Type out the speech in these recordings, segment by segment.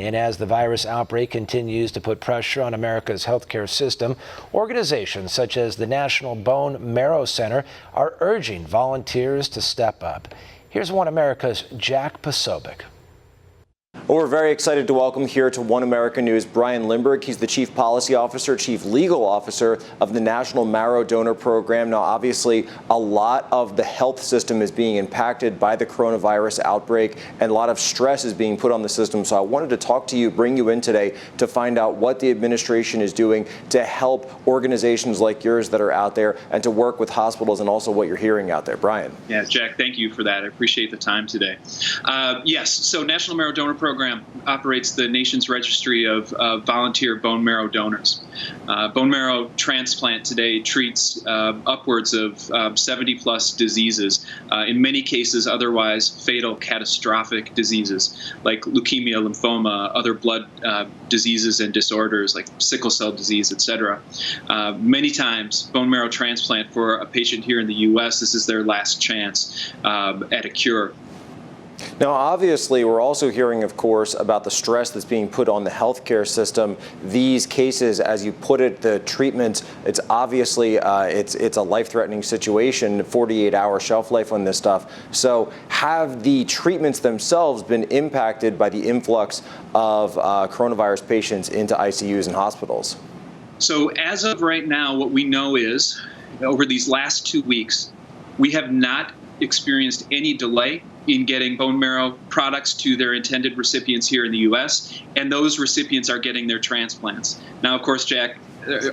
And as the virus outbreak continues to put pressure on America's healthcare system, organizations such as the National Bone Marrow Center are urging volunteers to step up. Here's One America's Jack Posobiec. Well, we're very excited to welcome here to One America News Brian Lindbergh. He's the Chief Policy Officer, Chief Legal Officer of the National Marrow Donor Program. Now, obviously, a lot of the health system is being impacted by the coronavirus outbreak, and a lot of stress is being put on the system. So I wanted to talk to you, bring you in today to find out what the administration is doing to help organizations like yours that are out there and to work with hospitals, and also what you're hearing out there. Brian. Yeah, Jack, thank you for that. I appreciate the time today. Yes, so National Marrow Donor Program operates the nation's registry of volunteer bone marrow donors. Bone marrow transplant today treats upwards of 70-plus diseases, in many cases otherwise fatal, catastrophic diseases like leukemia, lymphoma, other blood diseases and disorders like sickle cell disease, etc. Many times, bone marrow transplant for a patient here in the U.S., this is their last chance at a cure. Now, obviously, we're also hearing, of course, about the stress that's being put on the healthcare system. These cases, as you put it, the treatments, it's obviously it's a life-threatening situation, 48-hour shelf life on this stuff. So have the treatments themselves been impacted by the influx of coronavirus patients into ICUs and hospitals? So as of right now, what we know is, over these last 2 weeks, we have not experienced any delay in getting bone marrow products to their intended recipients here in the U.S., and those recipients are getting their transplants. Now, of course, Jack,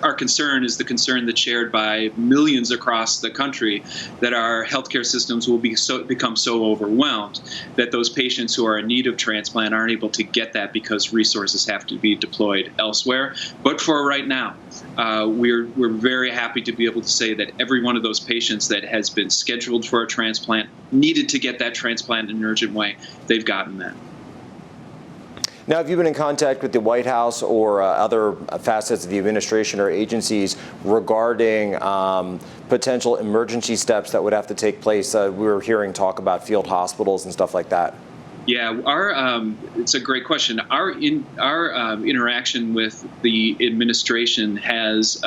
our concern is the concern that's shared by millions across the country, that our healthcare systems will become so overwhelmed that those patients who are in need of transplant aren't able to get that because resources have to be deployed elsewhere. But for right now, we're very happy to be able to say that every one of those patients that has been scheduled for a transplant, needed to get that transplant in an urgent way, they've gotten that. Now, have you been in contact with the White House or other facets of the administration or agencies regarding potential emergency steps that would have to take place? We were hearing talk about field hospitals and stuff like that. Yeah, it's a great question. Our interaction with the administration has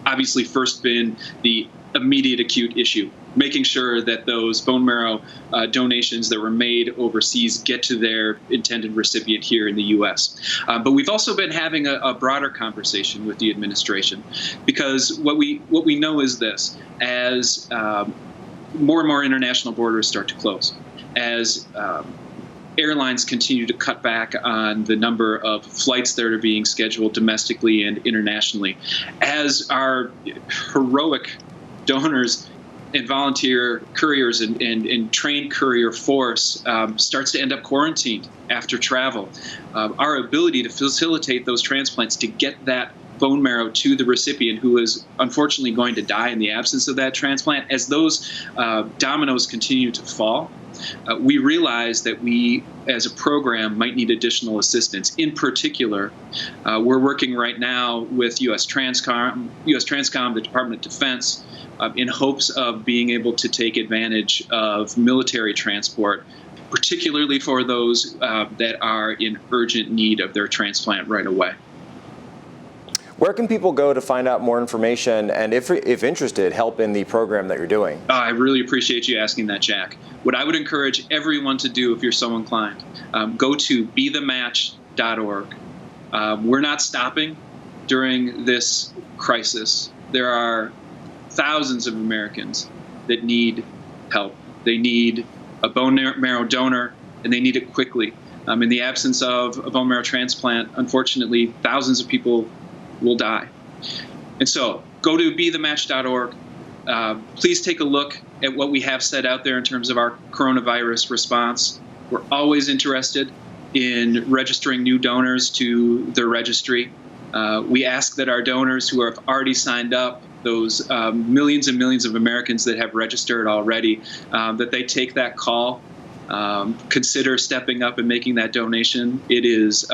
obviously first been the immediate acute issue, making sure that those bone marrow donations that were made overseas get to their intended recipient here in the U.S. But we've also been having a broader conversation with the administration, because what we know is this: as more and more international borders start to close, as airlines continue to cut back on the number of flights that are being scheduled domestically and internationally, as our heroic donors and volunteer couriers and trained courier force starts to end up quarantined after travel, our ability to facilitate those transplants, to get that bone marrow to the recipient who is unfortunately going to die in the absence of that transplant, as those dominoes continue to fall, we realize that we, as a program, might need additional assistance. In particular, we're working right now with U.S. Transcom, the Department of Defense, in hopes of being able to take advantage of military transport, particularly for those that are in urgent need of their transplant right away. Where can people go to find out more information and, if interested, help in the program that you're doing? I really appreciate you asking that, Jack. What I would encourage everyone to do, if you're so inclined, go to bethematch.org. We're not stopping during this crisis. There are thousands of Americans that need help. They need a bone marrow donor, and they need it quickly. In the absence of a bone marrow transplant, unfortunately, thousands of people will die. And so go to bethematch.org. Please take a look at what we have set out there in terms of our coronavirus response. We're always interested in registering new donors to the registry. We ask that our donors who have already signed up, those millions and millions of Americans that have registered already, that they take that call, consider stepping up and making that donation. It is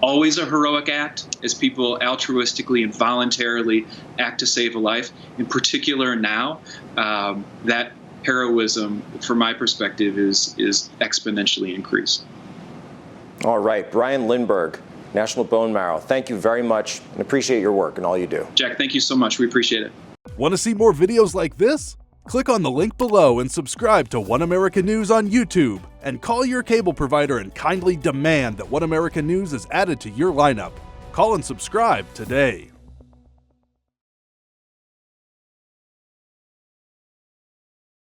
always a heroic act as people altruistically and voluntarily act to save a life. In particular now, that heroism, from my perspective, is exponentially increased. All right, Brian Lindbergh, National Bone Marrow, thank you very much and appreciate your work and all you do. Jack, thank you so much. We appreciate it. Want to see more videos like this? Click on the link below and subscribe to One American News on YouTube. And call your cable provider and kindly demand that One American News is added to your lineup. Call and subscribe today.